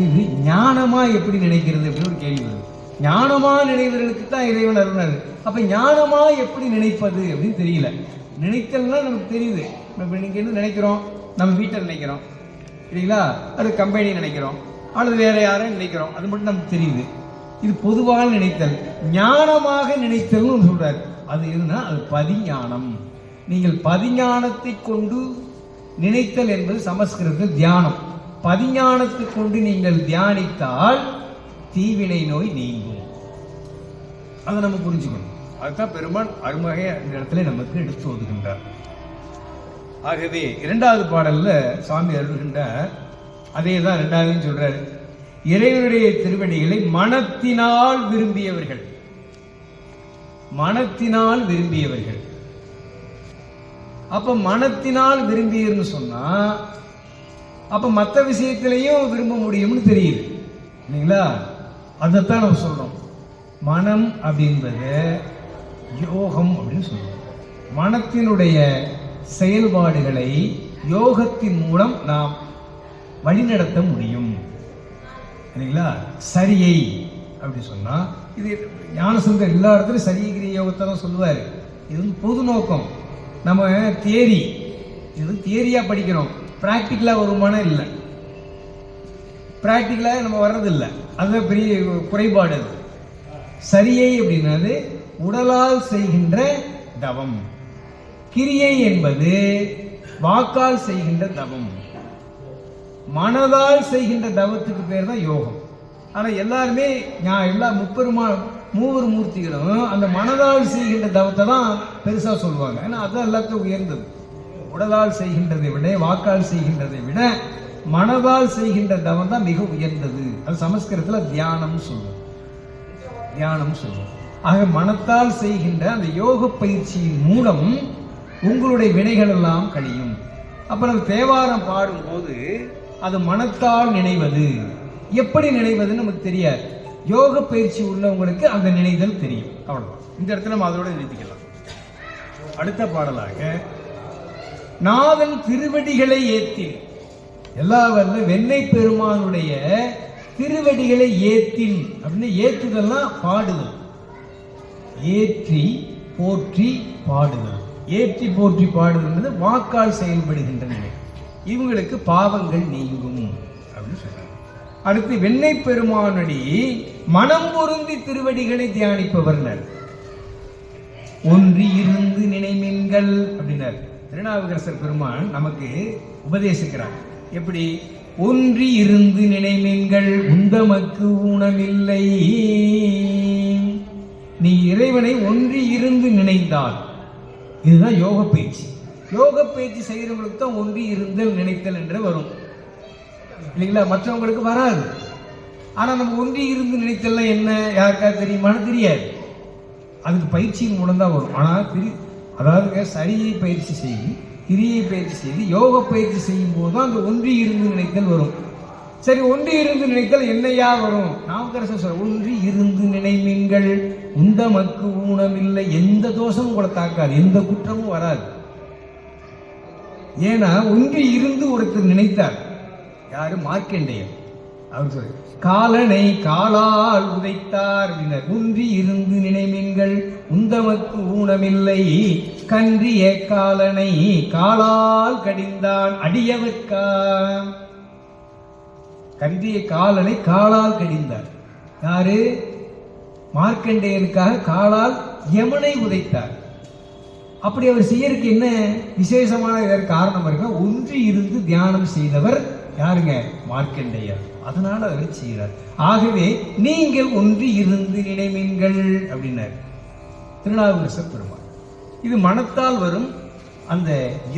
இது ஞானமா எப்படி நினைக்கிறது அப்படின்னு ஒரு கேள்வி வருது. ஞானமா நினைவர்களுக்கு தான் இறைவன் அருணாரு. அப்ப ஞானமா எப்படி நினைப்பது அப்படின்னு தெரியல. நினைத்தல்னா நமக்கு தெரியுது. இப்போ நீங்க என்ன நினைக்கிறோம்? நம்ம வீட்டை நினைக்கிறோம் இல்லைங்களா, அது கம்பெனி நினைக்கிறோம், அல்லது வேற யாரும் நினைக்கிறோம், அது மட்டும் நமக்கு தெரியுது. இது பொதுவாக நினைத்தல். ஞானமாக நினைத்தல்னு ஒன்று சொல்றாரு. அது எதுனா அது பதிஞானம். நீங்கள் பதிஞானத்தை கொண்டு நினைத்தல் என்பது சமஸ்கிருதத்தில் தியானம். பதிஞானத்தை கொண்டு நீங்கள் தியானித்தால் தீவினை நோய் நீங்கும். அதை நம்ம புரிஞ்சுக்கணும். அதுதான் பெருமான் அருமையை அந்த இடத்துல நமக்கு எடுத்து ஒதுகின்றார். ஆகவே இரண்டாவது பாடல்ல சுவாமி அருள்கின்றார். அதே தான் இரண்டாவது சொல்றாரு. இறைவனுடைய திருவடிகளை மனத்தினால் விரும்பியவர்கள், மனத்தினால் விரும்பியவர்கள். அப்ப மனத்தினால் விரும்பியன்னு சொன்னா அப்ப மற்ற விஷயத்திலையும் விரும்ப முடியும்னு தெரியுது இல்லைங்களா. அதைத்தான் நம்ம சொல்றோம். மனம் அப்படின்றது யோகம் அப்படின்னு சொல்றோம். மனத்தினுடைய செயல்பாடுகளை யோகத்தின் மூலம் நாம் வழிநடத்த முடியும் இல்லைங்களா. சரியை அப்படி சொன்னா இது ஞானசுந்தர் எல்லா இடத்துலையும் சரிகிரிய யோகத்தை தான் சொல்லுவாரு. இது வந்து பொது நோக்கம். நம்ம தியரி, இது தியரியா படிக்கிறோம், பிராக்டிக்கலா வருமான இல்லை, பிராக்டிக்கலாக நம்ம வர்றதில்லை. அதுதான் பெரிய குறைபாடு. அது சரியை அப்படின்னாது உடலால் செய்கின்ற தவம். கிரியை என்பது வாக்கால் செய்கின்ற தவம். மனதால் செய்கின்ற தவத்துக்கு பேர் தான் யோகம். ஆனா எல்லாருமே எல்லா மூவர் மூர்த்திகளும் அந்த மனதால் செய்கின்ற தவத்தை தான் பெருசா சொல்லுவாங்க. ஏன்னா அதுதான் எல்லாத்தையும் உயர்ந்தது. உடலால் செய்கின்றதை விட, வாக்கால் செய்கின்றதை விட மனதால் செய்கின்ற தவம் தான் மிக உயர்ந்தது. அது சமஸ்கிருதத்துல தியானம் சொல்லுவோம், தியானம் சொல்லுவோம். ஆக மனத்தால் செய்கின்ற அந்த யோக பயிற்சியின் மூலம் உங்களுடைய வினைகள் எல்லாம் கழியும். அப்ப நம்ம தேவாரம் பாடும் போது அது மனத்தால் நினைவது. எப்படி நினைவதுன்னு நமக்கு தெரியாது. யோக பயிற்சி உள்ளவங்களுக்கு அந்த நினைதல் தெரியும். அவ்வளவுதான். இந்த இடத்துல நம்ம அதோட நிறுத்திக்கலாம். அடுத்த பாடலாக நாதன் திருவடிகளை ஏத்தி, எல்லாவல்ல வெண்ணை பெருமானுடைய திருவடிகளை ஏத்தின் அப்படின்னு ஏற்றுதல்லாம் பாடுதல். ஏற்றி போற்றி பாடுதல். ஏற்றி போற்றி பாடுதல் வாக்கால் செயல்படுகின்ற நிலை. இவங்களுக்கு பாவங்கள் நீங்கும் அப்படின்னு சொல்றாங்க. அடுத்து வெண்ணை பெருமானடி மனம் பொருந்தி திருவடிகளை தியானிப்பவர் ஒன்றி இருந்து நினைமீன்கள் அப்படின்னார். திருநாவுக்கரசர் பெருமான் நமக்கு உபதேசிக்கிறார். எப்படி? ஒன்றி இருந்து நினைமீன்கள் உந்தமக்கு ஊனமில்லை. நீ இறைவனை ஒன்றி இருந்து நினைந்தால், இதுதான் யோக பயிற்சி. யோக பயிற்சி செய்யறவங்களுக்கு தான் ஒன்றி இருந்தல் நினைத்தல் என்று வரும் இல்லைங்களா. மற்றவங்களுக்கு வராது. ஆனா நம்ம ஒன்றி இருந்து நினைத்தல் என்ன யாருக்காவது தெரியுமான்னு தெரியாது. அதுக்கு பயிற்சியின் மூலம் தான் வரும். ஆனா அதாவது சரியை பயிற்சி செய்து, கிரியை பயிற்சி செய்து, யோக பயிற்சி செய்யும் போது அந்த ஒன்றி இருந்து நினைத்தல் வரும். சரி, ஒன்றி இருந்து நினைத்தல் என்னையா வரும்? நாவுக்கரசர் சொல்ற ஒன்றி இருந்து நினைமீன்கள் உந்தமக்கு ஊனமில்லை. எந்த தோஷமும் கூட தாக்காது, எந்த குற்றமும் வராது. ஏன்னா ஒன்றி இருந்து ஒருத்தர் நினைத்தார். யாரு? மார்க்கண்டேயர். அவர் சொல்லி காலனை காலால் உதைத்தார் அப்படின்னார். ஒன்றி இருந்து நினைமீன்கள் உந்தமக்கு ஊனமில்லை. கன்றிய காலனை காலால் கடிந்தான் அடியவர்க்கா. கன்றிய காலனை காலால் கடிந்தார். யாரு? மார்க்கண்டேயருக்காக காலால் யமனை உதைத்தார். அப்படி அவர் செய்யறதுக்கு என்ன விசேஷமான காரணம் இருக்கு? ஒன்றி இருந்து தியானம் செய்தவர் யாருங்க? மார்க்கண்டேயர். அதனால அவர் செய்கிறார். ஆகவே நீங்கள் ஒன்றி இருந்து நினைமீன்கள் அப்படின்னார் திருநாவுக்கரசர் பெருமாள். இது மனத்தால் வரும் அந்த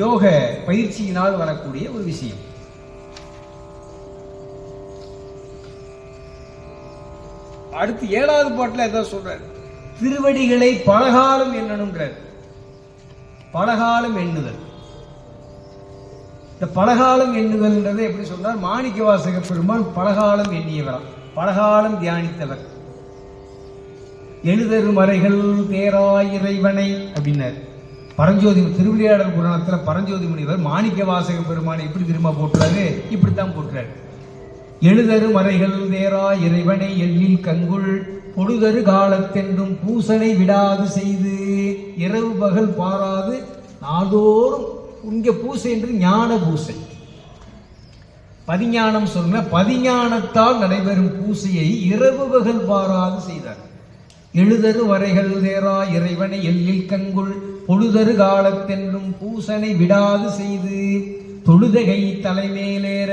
யோக பயிற்சியினால் வரக்கூடிய ஒரு விஷயம். அடுத்து 7வது பாட்டுல ஏதாவது சொல்றார். திருவடிகளை பலகாலம் எண்ணணும்ன்றார். பலகாலம் எண்ணுதல். இந்த பலகாலம் எண்ணுதல்ன்றதை எப்படி சொல்றார்? மாணிக்க வாசக பெருமான் பலகாலம் எண்ணியவராம், பலகாலம் தியானித்தவர். எழுதரு மறைகள் தேராய் இறைவனை அப்படின்னார். பரஞ்சோதி திருவிளையாடல் புராணத்துல பரஞ்சோதி முனிவர் மாணிக்க வாசக பெருமானை எப்படி திரும்ப போட்டுறாரு? இப்படித்தான் போட்டுறாரு. எழுதரு மறைகள் தேரா இறைவனை எல்லில் கங்குள் பொழுதரு காலத்தென்றும் பூசனை விடாது செய்து இரவு பகல் பாராது நாள்தோறும் இங்க பூசை என்று ஞான பூசை, பதிஞானம் சொன்ன பதிஞானத்தால் நடைபெறும் பூசையை இரவு பகல் பாராது செய்தார். எழுதரு வரைகள் தேரா இறைவனை எல்லில் கங்குள் பொழுதரு காலத்தென்றும் பூசனை விடாது செய்து தொழுதகை தலைமேலேற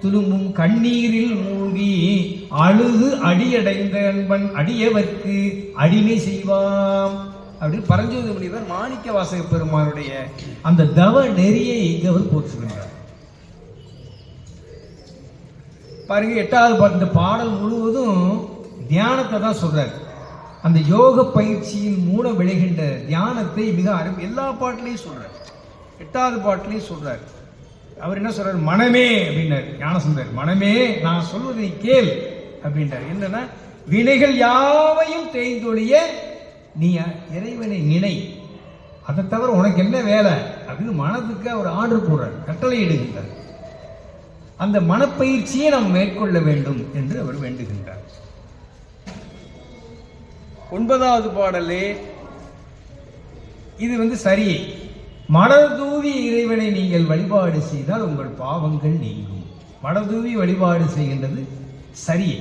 துளும்பும் கண்ணீரில் மூழ்கி அழுது அடியடைந்த அன்பன் அடியவர்க்கு அடிமை செய்வாம் அப்படின்னு பரஞ்சோதி முனிவர் மாணிக்க வாசக பெருமானுடைய அந்த தவ நெறியை இங்க அவர் போற்றுகின்றார். பாருங்க, 8வது பாட்டு. இந்த பாடல் முழுவதும் தியானத்தை தான் சொல்றாரு. அந்த யோக பயிற்சியின் மூலம் விளைகின்ற தியானத்தை மிக எல்லா பாட்டிலையும் சொல்றார். 8வது பாட்டிலையும் சொல்றார். அவர் என்ன சொல்றாரு? மனமே அப்படின்னாரு ஞானசுந்தர். மனமே, நான் சொல்வதை கேள் அப்படின்றார். என்னன்னா, வினைகள் யாவையும் தேய்ந்தொழிய நீ இறைவனை நினை, அதை தவிர உனக்கு என்ன வேலை அப்படின்னு மனதுக்கு அவர் ஆர்டர் போடுறார், கட்டளை இடுகின்றார். அந்த மனப்பயிற்சியை நாம் மேற்கொள்ள வேண்டும் என்று அவர் வேண்டுகின்றார். 9வது பாடலே இது சரியை. மனதூவி இறைவனை நீங்கள் வழிபாடு செய்தால் உங்கள் பாவங்கள் நீங்கும். மனதூவி வழிபாடு செய்கின்றது சரியை.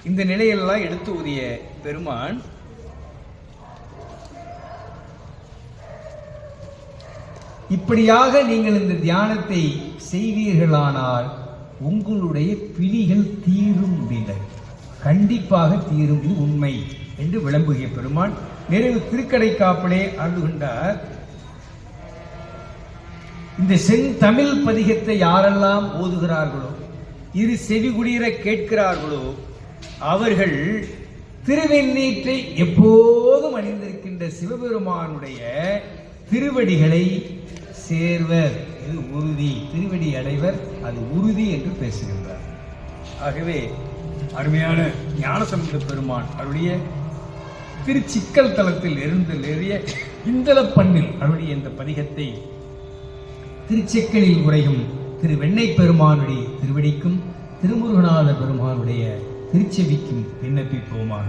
இந்த நிலையெல்லாம் எடுத்து உரிய பெருமான் இப்படியாக நீங்கள் இந்த தியானத்தை செய்வீர்களானால் உங்களுடைய பிணிகள் தீரும் அப்படின்றார். கண்டிப்பாக தீரும், இது உண்மை என்று விளம்புகிய பெருமான் நிறைவு திருக்கடைக்காப்பிலே அருளுகின்றார். இந்த செந்தமிழ் பதிகத்தை யாரெல்லாம் ஓதுகிறார்களோ, இரு செவிகுடிர கேட்கிறார்களோ, அவர்கள் திருவெண்ணீற்றை எப்போதும் அணிந்திருக்கின்ற சிவபெருமானுடைய திருவடிகளை சேர்வர். இது உறுதி, திருவடி அடைவர், அது உறுதி என்று பேசுகின்றார். ஆகவே அருமையான ஞானசம்பந்த பெருமான் அவருடைய திருச்சிக்கல் தலத்தில் எழுந்தேறிய இந்தள பண்ணில் அவருடைய இந்த பதிகத்தை திருச்சிக்கலில் உரையும் திரு வெண்ணை பெருமானுடைய திருவடிக்கும் திருமுருகநாத பெருமானுடைய திருச்செவிக்கும் விண்ணப்பிப்போமாக.